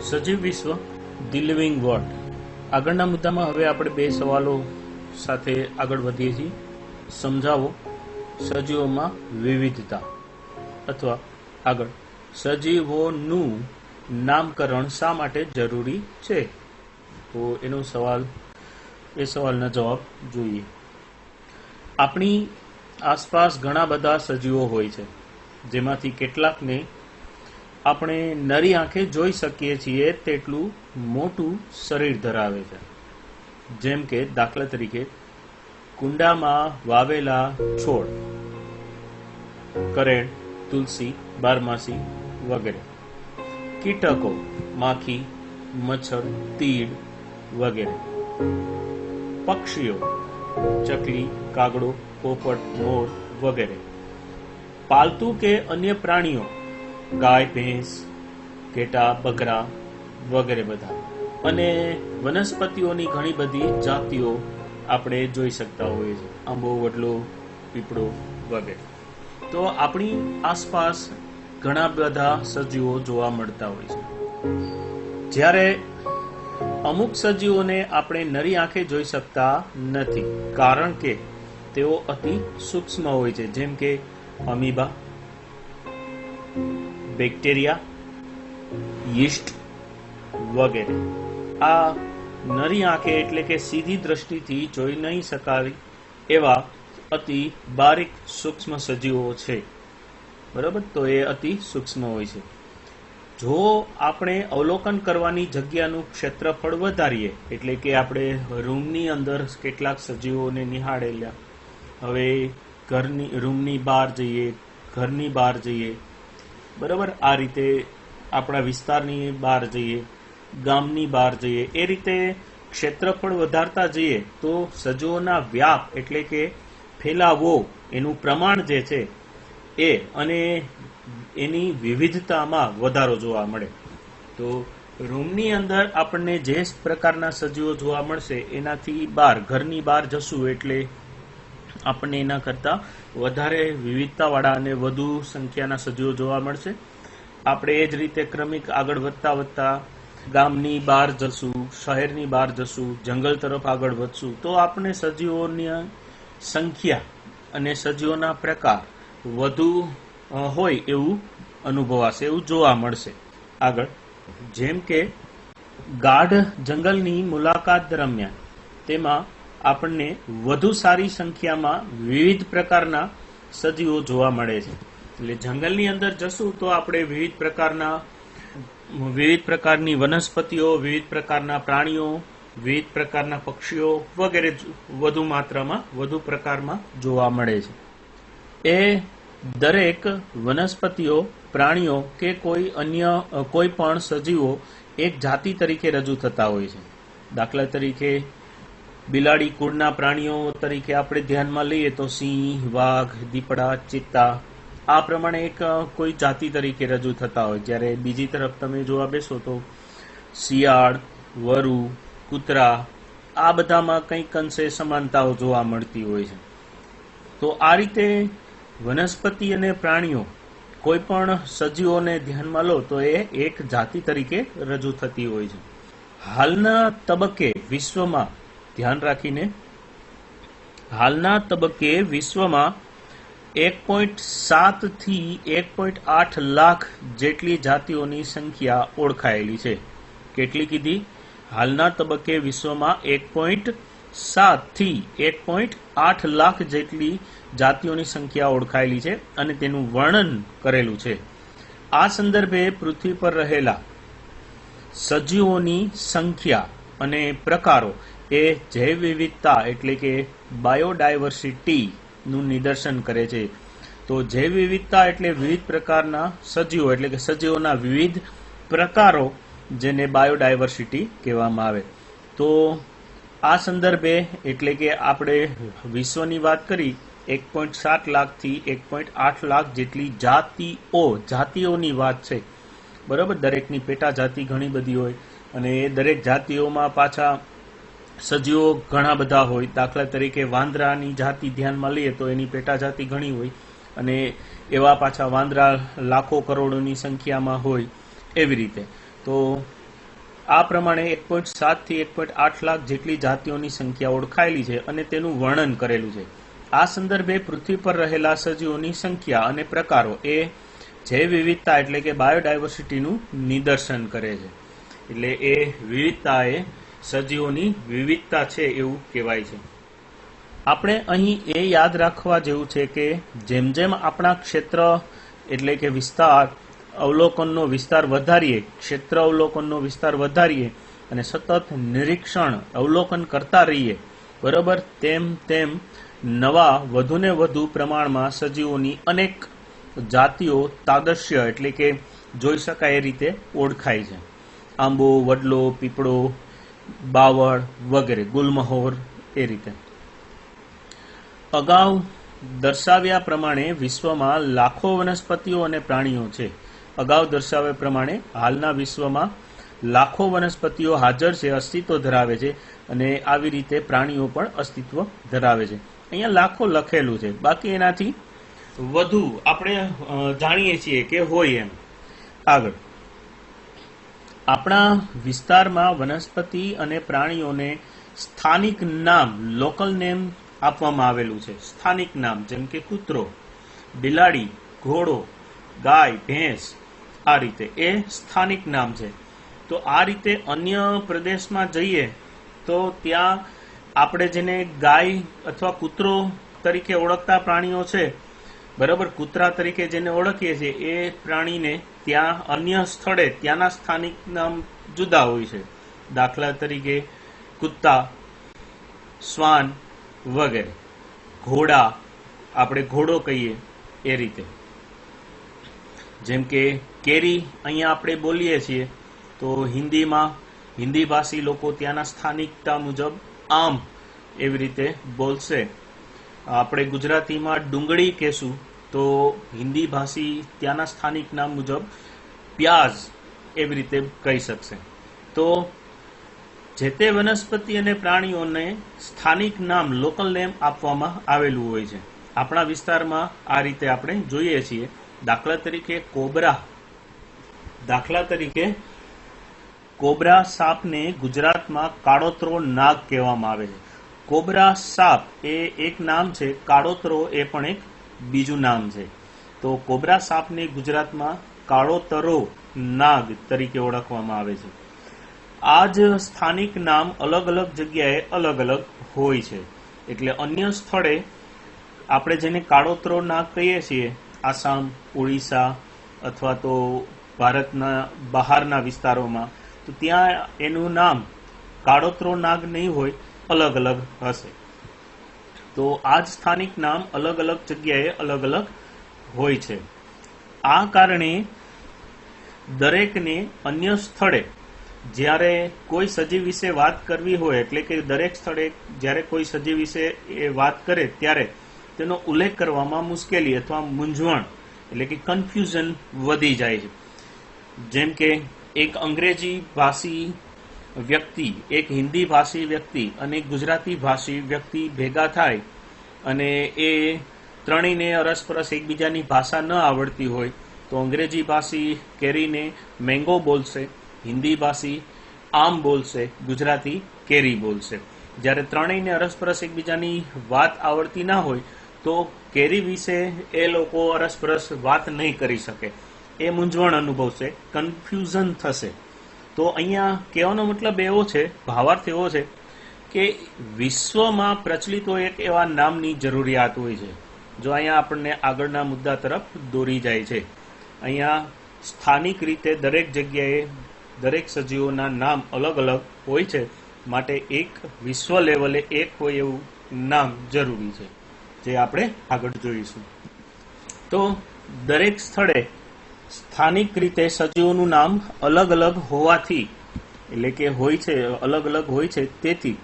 સજીવ વિશ્વ the living world. આગળના મુદ્દામાં હવે આપણે બે સવાલો સાથે આગળ વધીએ છીએ. સમજાવો સજીવોમાં વિવિધતા, અથવા આગળ સજીવોનું નામકરણ શા માટે જરૂરી છે? તો એ સવાલના જવાબ જોઈએ. આપણી આસપાસ ઘણા બધા સજીવો હોય છે, જેમાંથી કેટલાકને આપણે નરી આંખે જોઈ શકીએ છીએ તેટલું મોટું શરીર ધરાવે છે. જેમ કે દાખલા તરીકે કુંડામાં વાવેલા છોડ, કરેણ, તુલસી, બારમાસી વગેરે. કીટકો, માખી, મચ્છર, તીડ વગેરે. પક્ષીઓ, ચકલી, કાગડો, પોપટ, મોર વગેરે. પાલતુ કે અન્ય પ્રાણીઓ, ગાય, ભેંસ, ઘેટા, બકરા વગેરે બધા. અને વનસ્પતિઓની ઘણી બધી જાતિઓ આપણે જોઈ શકતા હોઈએ છીએ, આંબો, વડલો, પીપળો વગેરે. તો આપણી આસપાસ ઘણા બધા સજીવો જોવા મળતા હોય છે. જ્યારે અમુક સજીવોને આપણે નરી આંખે જોઈ શકતા નથી, કારણ કે તેઓ અતિ સૂક્ષ્મ હોય છે, જેમ કે અમીબા, બેક્ટેરિયા, યીસ્ટ વગેરે. આ નરી આંખે એટલે કે સીધી દ્રષ્ટિથી જોઈ નહીં શકાય એવા અતિ બારીક સૂક્ષ્મ સજીવો છે. બરાબર? તો એ અતિ સૂક્ષ્મ હોય છે. જો આપણે અવલોકન કરવાની જગ્યાનું ક્ષેત્રફળ વધારીએ, એટલે કે આપણે રૂમની અંદર કેટલાક સજીવોને નિહાળેલા, હવે રૂમની બહાર જઈએ, ઘરની બહાર જઈએ, બરાબર, આ રીતે આપણા વિસ્તારની બહાર જઈએ, ગામની બહાર જઈએ, એ રીતે ક્ષેત્રફળ વધારતા જઈએ તો સજીવોના વ્યાપ એટલે કે ફેલાવો, એનું પ્રમાણ જે છે એ અને એની વિવિધતામાં વધારો જોવા મળે. તો રૂમની અંદર આપણને જે પ્રકારના સજીવો જોવા મળશે એનાથી બહાર, ઘરની બહાર જશું એટલે આપણને એના કરતાં વધારે વિવિધતાવાળા અને વધુ સંખ્યાના સજીવો જોવા મળશે. આપણે એ જ રીતે ક્રમિક આગળ વધતા ગામની બહાર જશું, શહેરની બહાર જશું, જંગલ તરફ આગળ વધશું તો આપણે સજીવોની સંખ્યા અને સજીવોના પ્રકાર વધુ હોય એવું અનુભવાશે, એવું જોવા મળશે. આગળ, જેમ કે ગાઢ જંગલની મુલાકાત દરમિયાન તેમાં આપણને વધુ સારી સંખ્યામાં વિવિધ પ્રકારના સજીવો જોવા મળે છે. એટલે જંગલની અંદર જશું તો આપણે વિવિધ પ્રકારની વનસ્પતિઓ, વિવિધ પ્રકારના પ્રાણીઓ, વિવિધ પ્રકારના પક્ષીઓ વગેરે વધુ માત્રામાં, વધુ પ્રકારમાં જોવા મળે છે. એ દરેક વનસ્પતિઓ, પ્રાણીઓ કે કોઈ પણ સજીવો એક જાતિ તરીકે રજૂ થતા હોય છે. દાખલા તરીકે બિલાડી કુળના પ્રાણીઓ તરીકે આપણે ધ્યાનમાં લઈએ તો સિંહ, વાઘ, દીપડા, ચિત્તા આ પ્રમાણે એક કોઈ જાતિ તરીકે રજૂ થતા હોય. જ્યારે બીજી તરફ તમે જોવા બેસો તો શિયાળ, વરુ, કૂતરા આ બધામાં કંઈક અંશે સમાનતાઓ જોવા મળતી હોય છે. તો આ રીતે વનસ્પતિ અને પ્રાણીઓ, કોઈ પણ સજીવોને ધ્યાનમાં લો તો એ એક જાતિ તરીકે રજૂ થતી હોય છે. હાલના તબક્કે વિશ્વમાં 1.7 થી 1.8 લાખ જેટલી જાતિઓની સંખ્યા ઓળખાયેલી છે. કેટલી કીધી? હાલના તબક્કે વિશ્વમાં 1.7 થી 1.8 લાખ જેટલી જાતિઓની સંખ્યા ઓળખાયેલી છે અને તેનું વર્ણન કરેલું છે. આ સંદર્ભે પૃથ્વી પર રહેલા સજીવોની સંખ્યા અને પ્રકારો એ જૈવ વિવિધતા એટલે કે બાયોડાયવર્સિટી નું નિદર્શન કરે છે. તો જૈવ વિવિધતા એટલે વિવિધ પ્રકારના સજીવો, એટલે કે સજીવોના વિવિધ પ્રકારો, જેને બાયોડાયવર્સિટી કહેવામાં આવે. તો આ સંદર્ભે એટલે કે આપણે વિશ્વની વાત કરી, 1.7 લાખથી 1.8 લાખ જેટલી જાતિઓની વાત છે. બરાબર? દરેકની પેટા જાતિ ઘણી બધી હોય અને એ દરેક જાતિઓમાં પાછા સજીવો ઘણા બધા હોય. દાખલા તરીકે વાંદરાની જાતિ ધ્યાનમાં લઈએ તો એની પેટા જાતિ ઘણી હોય અને એવા પાછા વાંદરા લાખો કરોડોની સંખ્યામાં હોય. એવી રીતે તો આ પ્રમાણે 1.7 થી 1.8 લાખ જેટલી જાતિઓની સંખ્યા ઓળખાયેલી છે અને તેનું વર્ણન કરેલું છે. આ સંદર્ભે પૃથ્વી પર રહેલા સજીવોની સંખ્યા અને પ્રકારો એ જૈવ વિવિધતા એટલે કે બાયોડાયવર્સિટીનું નિદર્શન કરે છે. એટલે એ વિવિધતા એ સજીવોની વિવિધતા છે એવું કહેવાય છે. આપણે અહીં એ યાદ રાખવા જેવું છે કે જેમ જેમ આપણા ક્ષેત્ર એટલે કે વિસ્તાર અવલોકનનો વિસ્તાર વધારીએ, ક્ષેત્ર અવલોકનનો વિસ્તાર વધારીએ અને સતત નિરીક્ષણ અવલોકન કરતા રહીએ, બરાબર, તેમ તેમ નવા વધુને વધુ પ્રમાણમાં સજીવોની અનેક જાતિઓ તાદશ્ય એટલે કે જોઈ શકાય એ રીતે ઓળખાય છે. આંબો, વડલો, પીપળો, બાવળ વગેરે, ગુલમહોર એ રીતે. અગાઉ દર્શાવ્યા પ્રમાણે વિશ્વમાં લાખો વનસ્પતિઓ અને પ્રાણીઓ છે. અગાઉ દર્શાવ્યા પ્રમાણે હાલના વિશ્વમાં લાખો વનસ્પતિઓ હાજર છે, અસ્તિત્વ ધરાવે છે અને આવી રીતે પ્રાણીઓ પણ અસ્તિત્વ ધરાવે છે. અહીંયા લાખો લખેલું છે, બાકી એનાથી વધુ આપણે જાણીએ છીએ કે હોય એમ. આગળ આપણા વિસ્તારમાં વનસ્પતિ અને પ્રાણીઓને સ્થાનિક નામ, લોકલ નેમ આપવામાં આવેલું છે. સ્થાનિક નામ જેમ કે કૂતરો, બિલાડી, ઘોડો, ગાય, ભેંસ, આ રીતે એ સ્થાનિક નામ છે. તો આ રીતે અન્ય પ્રદેશમાં જઈએ તો ત્યાં આપણે જેને ગાય અથવા કૂતરો તરીકે ઓળખતા પ્રાણીઓ છે, બરાબર, કૂતરા તરીકે જેને ઓળખીએ છીએ એ પ્રાણીને ત્યાં અન્ય સ્થળે ત્યાંના સ્થાનિક નામ જુદા હોય છે. દાખલા તરીકે કૂતા, શ્વાન વગેરે. ઘોડા આપણે ઘોડો કહીએ એ રીતે. જેમ કે કેરી અહીંયા આપણે બોલીએ છીએ તો હિન્દીમાં હિન્દી ભાષી લોકો ત્યાંના સ્થાનિકતા મુજબ આમ એવી રીતે બોલશે. આપણે ગુજરાતીમાં ડુંગળી કહેશું તો હિન્દી ભાષી ત્યાંના સ્થાનિક નામ મુજબ પ્યાઝ એવી રીતે કહી શકશે. તો જે તે વનસ્પતિ અને પ્રાણીઓને સ્થાનિક નામ, લોકલ નેમ આપવામાં આવેલું હોય છે. આપણા વિસ્તારમાં આ રીતે આપણે જોઈએ છીએ. દાખલા તરીકે કોબરા સાપને ગુજરાતમાં કાળોતરો નાગ કહેવામાં આવે છે. કોબરા સાપ એ એક નામ છે, કાળોતરો એ પણ એક બીજું નામ છે. તો કોબરા સાપને ગુજરાતમાં કાળોતરો નાગ તરીકે ઓળખવામાં આવે છે. આ જ સ્થાનિક નામ અલગ અલગ જગ્યાએ અલગ અલગ હોય છે. એટલે અન્ય સ્થળે આપણે જેને કાળોતરો નાગ કહીએ છીએ, આસામ, ઓડિશા અથવા તો ભારતના બહારના વિસ્તારોમાં, તો ત્યાં એનું નામ કાળોતરો નાગ નહીં હોય, અલગ અલગ હશે. તો આ જ સ્થાનિક નામ અલગ અલગ જગ્યાએ અલગ અલગ હોય છે. આ કારણે દરેકને અન્ય સ્થળે જ્યારે કોઈ સજીવ વિશે વાત કરવી હોય, એટલે કે દરેક સ્થળે જ્યારે કોઈ સજીવ વિશે એ વાત કરે ત્યારે તેનો ઉલ્લેખ કરવામાં મુશ્કેલી અથવા મૂંઝવણ એટલે કે કન્ફ્યુઝન વધી જાય છે. જેમ કે એક અંગ્રેજી ભાષી વ્યક્તિ, એક હિન્દી ભાષી વ્યક્તિ અને એક ગુજરાતી ભાષી વ્યક્તિ ભેગા થાય અને એ ત્રણેયને અરસપરસ એકબીજાની ભાષા ન આવડતી હોય તો અંગ્રેજી ભાષી કેરીને મેંગો બોલશે, હિન્દી ભાષી આમ બોલશે, ગુજરાતી કેરી બોલશે. જ્યારે ત્રણેયને અરસપરસ એકબીજાની વાત આવડતી ના હોય તો કેરી વિશે એ લોકો અરસપરસ વાત નહીં કરી શકે, એ મૂંઝવણ અનુભવશે, કન્ફ્યુઝન થશે. તો અહીંયા કહેવાનો મતલબ એવો છે, ભાવાર્થ એવો છે કે વિશ્વમાં પ્રચલિત હોય એક એવા નામની જરૂરિયાત હોય છે. જો અહીંયા આપણને આગળના મુદ્દા તરફ દોરી જાય છે. અહીંયા સ્થાનિક રીતે દરેક જગ્યાએ દરેક સજીવોના નામ અલગ અલગ હોય છે, માટે એક વિશ્વ લેવલે એક હોય એવું નામ જરૂરી છે, જે આપણે આગળ જોઈશું. તો દરેક સ્થળે સ્થાનિક રીતે સજીવોનું નામ અલગ અલગ હોવાથી, એટલે કે હોય છે, અલગ અલગ હોય છે, તેથી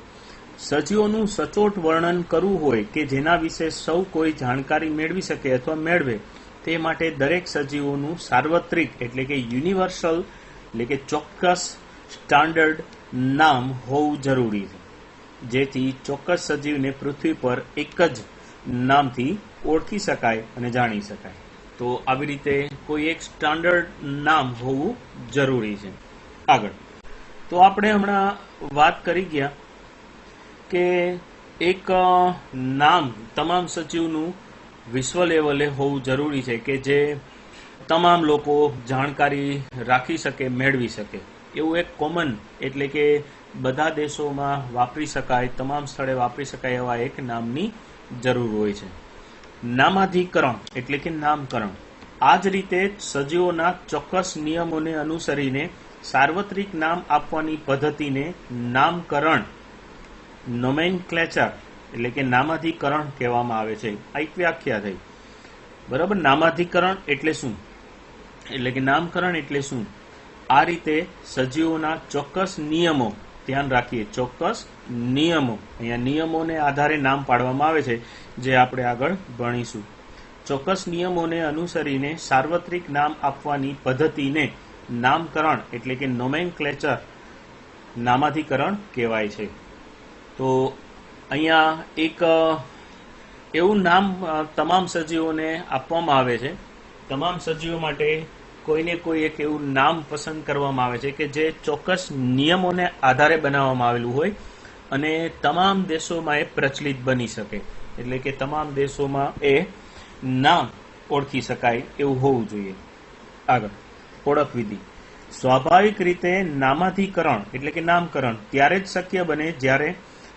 સજીવોનું સચોટ વર્ણન કરવું હોય કે જેના વિશે સૌ કોઈ જાણકારી મેળવી શકે અથવા મેળવે, તે માટે દરેક સજીવોનું સાર્વત્રિક એટલે કે યુનિવર્સલ એટલે કે ચોક્કસ સ્ટાન્ડર્ડ નામ હોવું જરૂરી છે, જેથી ચોક્કસ સજીવને પૃથ્વી પર એક જ નામથી ઓળખી શકાય અને જાણી શકાય. તો આવી રીતે કોઈ એક સ્ટાન્ડર્ડ નામ હોવું જરૂરી છે. આગળ તો આપણે હમણાં વાત કરી ગયા કે એક નામ તમામ સજીવનું વિશ્વ લેવલે હોવું જરૂરી છે કે જે તમામ લોકો જાણકારી રાખી શકે, મેળવી શકે. એવું એક કોમન એટલે કે બધા દેશોમાં વાપરી શકાય, તમામ સ્થળે વાપરી શકાય એવા એક નામની જરૂર હોય છે. નામાધિકરણ એટલે કે નામકરણ. આ જ રીતે સજીવોના ચોક્કસ નિયમોને અનુસરીને સાર્વત્રિક નામ આપવાની પદ્ધતિને નામકરણ, નોમેનક્લેચર એટલે કે નામાધિકરણ કહેવામાં આવે છે. આ એક વ્યાખ્યા થઈ. બરાબર. નામાધિકરણ એટલે શું? એટલે કે નામકરણ એટલે શું? આ રીતે સજીવોના ચોક્કસ નિયમો, ધ્યાન રાખીએ, ચોક્કસ નિયમો, અહીંયા નિયમોને આધારે નામ પાડવામાં આવે છે, જે આપણે આગળ ભણીશું. ચોક્કસ નિયમોને અનુસરીને સાર્વત્રિક નામ આપવાની પદ્ધતિને નામકરણ એટલે કે નોમેનક્લેચર, નામાધિકરણ કહેવાય છે. તો અહીંયા એક એવું નામ તમામ સજીવોને આપવામાં આવે છે. તમામ સજીવો માટે કોઈને કોઈ એક એવું નામ પસંદ કરવામાં આવે છે કે જે ચોક્કસ નિયમોને આધારે બનાવવામાં આવેલું હોય અને તમામ દેશોમાં એ પ્રચલિત બની શકે. એટલે કે તમામ દેશોમાં એ નામ ઓળખી શકાય એવું હોવું જોઈએ. આગળ ઓળખ વિધિ. સ્વાભાવિક રીતે નામાધિકરણ એટલે કે નામકરણ ત્યારે જ શક્ય બને જ્યારે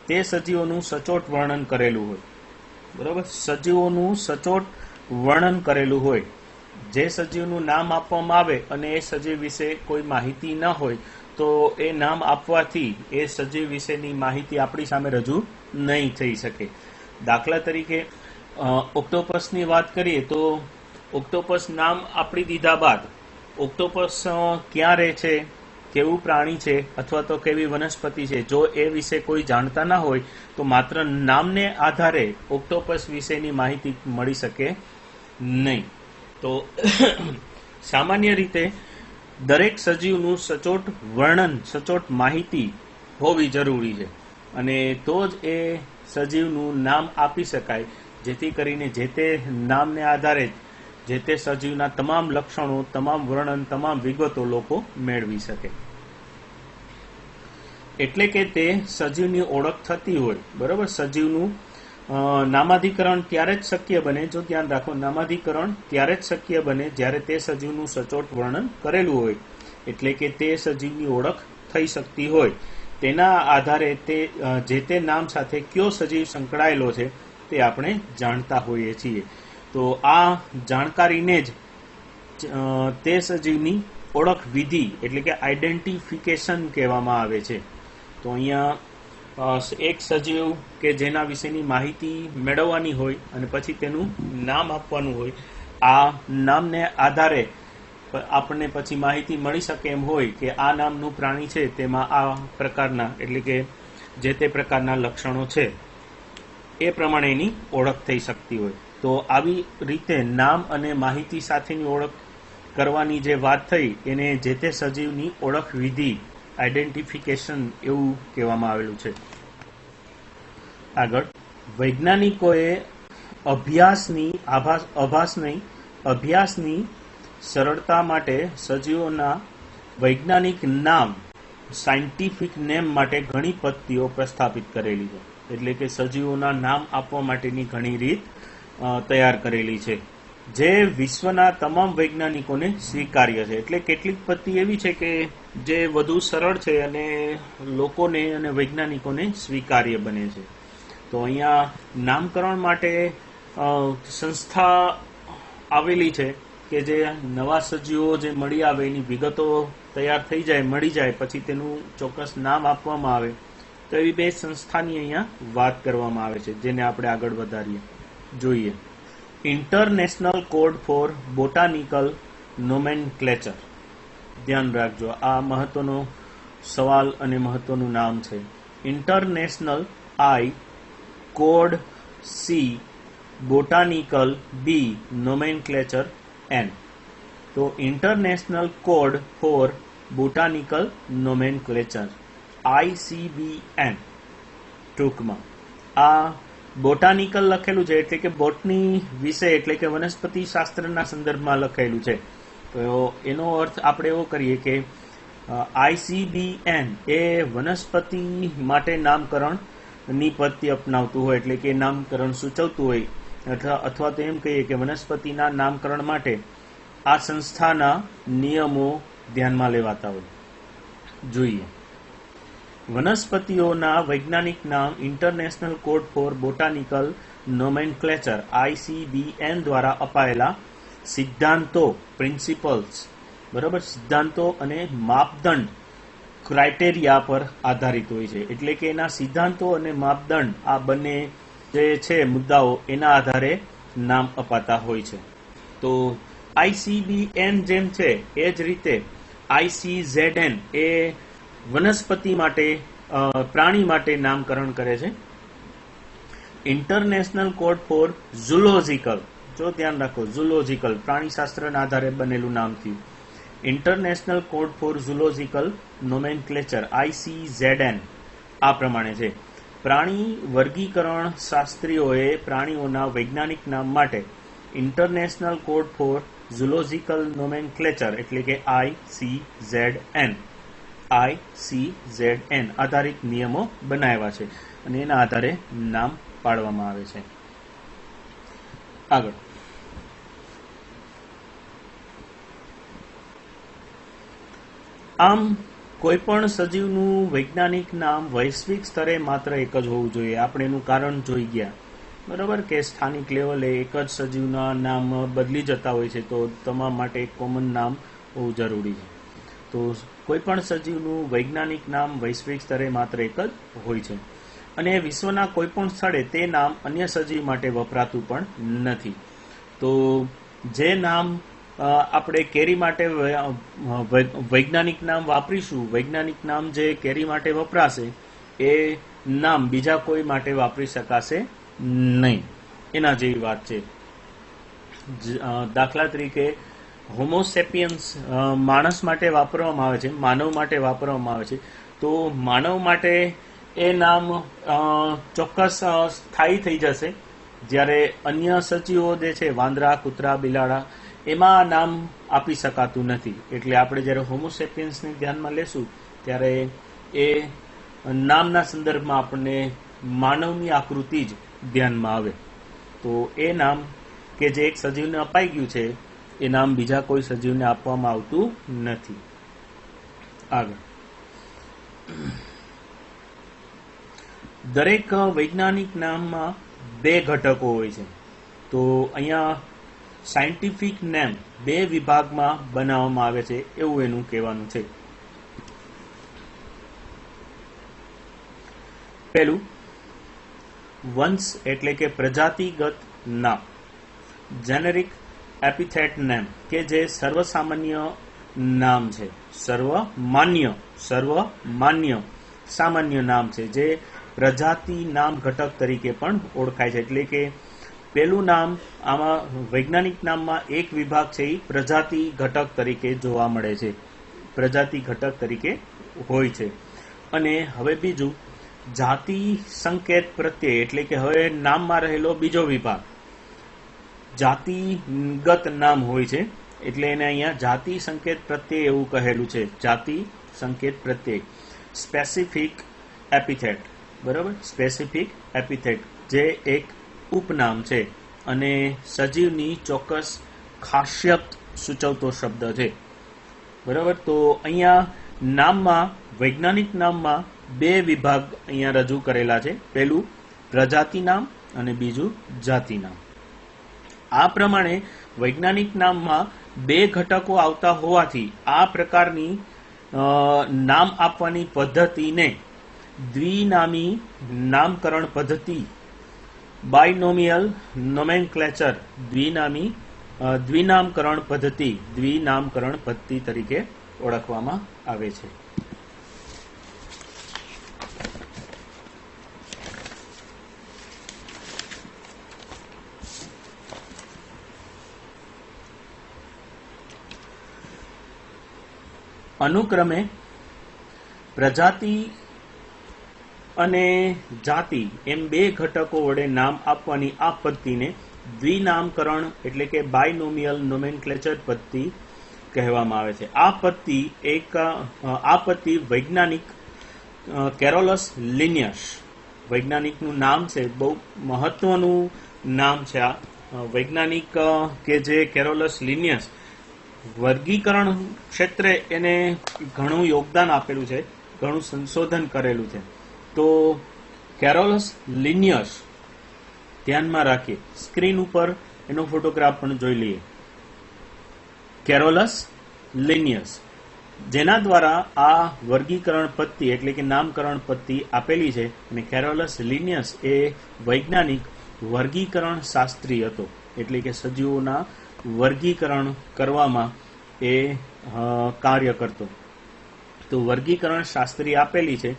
તે સજીવોનું સચોટ વર્ણન કરેલું હોય. બરાબર. સજીવોનું સચોટ વર્ણન કરેલું હોય. જે સજીવનું નામ આપવામાં આવે અને એ સજીવ વિશે કોઈ માહિતી ન હોય તો એ નામ આપવાથી એ સજીવ વિશેની માહિતી આપણી સામે રજૂ નહીં થઈ શકે. દાખલા તરીકે ઓક્ટોપસની વાત કરીએ તો ઓક્ટોપસ નામ આપી દીધા બાદ ઓક્ટોપસ ક્યાં રહે છે, કેવું પ્રાણી છે અથવા તો કેવી વનસ્પતિ છે, જો એ વિશે કોઈ જાણતા ના હોય તો માત્ર નામને આધારે ઓક્ટોપસ વિશેની માહિતી મળી શકે નહીં. તો સામાન્ય રીતે દરેક સજીવનું સચોટ વર્ણન, સચોટ માહિતી હોવી જરૂરી છે અને તો જ એ સજીવનું નામ આપી શકાય, જેથી કરીને જે તે નામને આધારે જે તે સજીવના તમામ લક્ષણો, તમામ વર્ણન, તમામ વિગતો લોકો મેળવી શકે. એટલે કે તે સજીવની ઓળખ થતી હોય. બરાબર. સજીવનું નામાધિકરણ ત્યારે જ શક્ય બને, જો ધ્યાન રાખો, નામાધિકરણ ત્યારે જ શક્ય બને જ્યારે તે સજીવનું સચોટ વર્ણન કરેલું હોય. એટલે કે તે સજીવની ઓળખ થઈ શકતી હોય. તેના આધારે તે જે તે નામ સાથે કયો સજીવ સંકળાયેલો છે તે આપણે જાણતા હોઈએ છીએ. તો આ જાણકારીને જ તે સજીવની ઓળખ વિધિ એટલે કે આઈડેન્ટિફિકેશન કહેવામાં આવે છે. તો અહીંયા એક સજીવ કે જેના વિશેની માહિતી મેળવવાની હોય અને પછી તેનું નામ આપવાનું હોય, આ નામને આધારે આપણને પછી માહિતી મળી શકે એમ હોય કે આ નામનું પ્રાણી છે તેમાં આ પ્રકારના એટલે કે જે તે પ્રકારના લક્ષણો છે, એ પ્રમાણે એની ઓળખ થઈ શકતી હોય. તો આવી રીતે નામ અને માહિતી સાથેની ઓળખ કરવાની જે વાત થઈ એને જે તે સજીવની ઓળખ વિધિ, આઈડેન્ટિફિકેશન એવું કહેવામાં આવેલું છે. આગળ વૈજ્ઞાનિકોએ અભ્યાસની સરળતા માટે સજીવોના વૈજ્ઞાનિક નામ, સાયન્ટિફિક નેમ માટે ઘણી પદ્ધતિઓ પ્રસ્થાપિત કરેલી છે. એટલે કે સજીવોના નામ આપવા માટેની ઘણી રીત તૈયાર કરેલી છે જે વિશ્વના તમામ વૈજ્ઞાનિકોને સ્વીકાર્ય છે. એટલે કેટલીક પદ્ધતિ એવી છે કે જે વધુ સરળ છે અને લોકોને અને વૈજ્ઞાનિકોને સ્વીકાર્ય બને છે. તો અહીંયા નામકરણ માટે સંસ્થા આવેલી છે કે જે નવા સજીવો જે મળી આવે એની વિગતો તૈયાર થઈ જાય, મળી જાય, પછી તેનું ચોક્કસ નામ આપવામાં આવે. તો એવી બે સંસ્થાની અહીંયા વાત કરવામાં આવે છે જેને આપણે આગળ વધારીએ જોઈએ. International code four botanical nomenclature. ધ્યાન રાખજો, આ મહત્વનો સવાલ અને મહત્વનું નામ છે. ઇન્ટરનેશનલ આઈ, કોડ સી, બોટાનિકલ બી, નોમેનક્લેચર એન. તો international code four botanical nomenclature, ICBN ટૂંકમાં. આ બોટાનિકલ લખેલું છે એટલે કે બોટની વિશે એટલે કે વનસ્પતિ શાસ્ત્રના સંદર્ભમાં લખેલું છે. તો એનો અર્થ આપણે એવો કરીએ કે ICBN એ વનસ્પતિ માટે નામકરણની પદ્ધતિ અપનાવતું હોય, એટલે કે નામકરણ સૂચવતું હોય, અથવા તો એમ કહીએ કે વનસ્પતિના નામકરણ માટે આ સંસ્થાના નિયમો ધ્યાનમાં લેવાતા હોય. જોઈએ, વનસ્પતિઓના વૈજ્ઞાનિક નામ international code four botanical nomenclature ICBN દ્વારા અપાયેલા સિદ્ધાંતો, પ્રિન્સિપલ્સ, બરાબર, સિદ્ધાંતો અને માપદંડ, ક્રાઇટેરિયા પર આધારિત હોય છે. એટલે કે એના સિદ્ધાંતો અને માપદંડ, આ બંને જે છે મુદ્દાઓ, એના આધારે નામ અપાતા હોય છે. તો ICBN જેમ છે એ જ રીતે ICZN એ વનસ્પતિ માટે, પ્રાણી માટે નામકરણ કરે છે. ઇન્ટરનેશનલ કોડ ફોર ઝૂલોજિકલ, જો ધ્યાન રાખો, ઝૂલોજિકલ પ્રાણીશાસ્ત્રના આધારે બનેલું નામ થયું. International code four zoological nomenclature ICZN આ પ્રમાણે છે. પ્રાણી વર્ગીકરણ શાસ્ત્રીઓએ પ્રાણીઓના વૈજ્ઞાનિક નામ માટે international code four zoological nomenclature એટલે કે ICZN આધારિત નિયમો બનાવ્યા છે અને એના આધારે નામ પાડવામાં આવે છે. આગળ, આમ કોઈ પણ સજીવનું વૈજ્ઞાનિક નામ વૈશ્વિક સ્તરે માત્ર એક જ હોવું જોઈએ. આપણે એનું કારણ જોઈ ગયા, બરાબર, કે સ્થાનિક લેવલે એક જ સજીવના નામ બદલી જતા હોય છે, તો તમામ માટે એક કોમન નામ હોવું જરૂરી છે. તો કોઈ પણ સજીવનું વૈજ્ઞાનિક નામ વૈશ્વિક સ્તરે માત્ર એક જ હોય છે અને વિશ્વના કોઈ પણ સ્થળે તે નામ અન્ય સજીવ માટે વપરાતું પણ નથી. તો જે નામ આપણે કેરી માટે વૈજ્ઞાનિક નામ વાપરીશું, વૈજ્ઞાનિક નામ જે કેરી માટે વપરાશે એ નામ બીજા કોઈ માટે વાપરી શકાશે નહીં. એના જેવી વાત છે. દાખલા તરીકે હોમોસેપિયન્સ માણસ માટે વાપરવામાં આવે છે, માનવ માટે વાપરવામાં આવે છે. તો માનવ માટે એ નામ ચોક્કસ સ્થાયી થઈ જશે, જ્યારે અન્ય સજીવો જે છે, વાંદરા, કૂતરા, બિલાડા, એમાં નામ આપી શકાતું નથી. એટલે આપણે જ્યારે હોમોસેપિયન્સને ધ્યાનમાં લેશું ત્યારે એ નામના સંદર્ભમાં આપણને માનવની આકૃતિ જ ધ્યાનમાં આવે. તો એ નામ કે જે એક સજીવને અપાઈ ગયું છે એ નામ બીજા કોઈ સજીવને આપવામાં આવતું નથી. આગળ, દરેક વૈજ્ઞાનિક નામમાં બે ઘટકો હોય છે. તો અહીંયા સાયન્ટિફિક નેમ બે વિભાગમાં બનાવવામાં આવે છે એવું એનું કહેવાનું છે. પહેલું, વંશ એટલે કે પ્રજાતિગત નામ, જેનેરિક એપિથેટ નેમ, કે જે સર્વસામાન્ય નામ છે, સર્વમાન્ય સામાન્ય નામ છે, જે પ્રજાતિ નામ ઘટક તરીકે પણ ઓળખાય છે. એટલે કે પેલું નામ, આમાં વૈજ્ઞાનિક નામમાં એક વિભાગ છે એ પ્રજાતિ ઘટક તરીકે જોવા મળે છે, પ્રજાતિ ઘટક તરીકે હોય છે. અને હવે બીજું, જાતિ સંકેત પ્રત્યય, એટલે કે હવે નામમાં રહેલો બીજો વિભાગ જાતિગત નામ હોય છે, એટલે એને અહીંયા જાતિ સંકેત પ્રત્યય એવું કહેલું છે. જાતિ સંકેત પ્રત્યય, સ્પેસિફિક એપિથેટ, બરાબર, સ્પેસિફિક એપિથેટ જે એક ઉપનામ છે અને સજીવની ચોક્કસ ખાસિયત સૂચવતો શબ્દ છે, બરાબર. તો અહીંયા નામમાં, વૈજ્ઞાનિક નામમાં બે વિભાગ અહીંયા રજૂ કરેલા છે. પહેલું પ્રજાતિ નામ અને બીજું જાતિ નામ. આ પ્રમાણે વૈજ્ઞાનિક નામમાં બે ઘટકો આવતા હોવાથી આ પ્રકારની નામ આપવાની પદ્ધતિને દ્વિનામી નામકરણ પદ્ધતિ, બાયનોમિયલ નોમેનક્લેચર, દ્વિનામકરણ પદ્ધતિ તરીકે ઓળખવામાં આવે છે. અનુક્રમે પ્રજાતિ અને જાતિ એમ બે ઘટકો વડે નામ આપવાની આ પદ્ધતિને દ્વિનામકરણ એટલે કે બાયનોમિયલ નોમેનક્લેચર પદ્ધતિ કહેવામાં આવે છે. આ પદ્ધતિ વૈજ્ઞાનિક કેરોલસ લિનિયસ, વૈજ્ઞાનિકનું નામ છે, બહુ મહત્વનું નામ છે આ વૈજ્ઞાનિક કે જે કેરોલસ લિનિયસ, વર્ગીકરણ ક્ષેત્રે એને ઘણું યોગદાન આપેલું છે, ઘણું સંશોધન કરેલું છે. તો કેરોલસ લિનિયસ ધ્યાનમાં રાખીએ. સ્ક્રીન ઉપર એનો ફોટોગ્રાફ પણ જોઈ લઈએ. કેરોલસ લિનિયસ, જેના દ્વારા આ વર્ગીકરણ પદ્ધતિ એટલે કે નામકરણ પદ્ધતિ આપેલી છે. અને કેરોલસ લિનિયસ એ વૈજ્ઞાનિક વર્ગીકરણ શાસ્ત્રી હતો, એટલે કે સજીવોના વર્ગીકરણ કરવામાં એ કાર્ય કરતો. તો વર્ગીકરણ શાસ્ત્રી આપેલી છે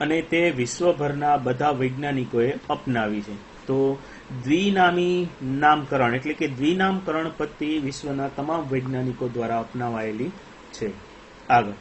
અને તે વિશ્વભરના બધા વૈજ્ઞાનિકોએ અપનાવી છે. તો દ્વિનામી નામકરણ એટલે કે દ્વિનામકરણ પદ્ધતિ વિશ્વના તમામ વૈજ્ઞાનિકો દ્વારા અપનાવાયેલી છે. આગળ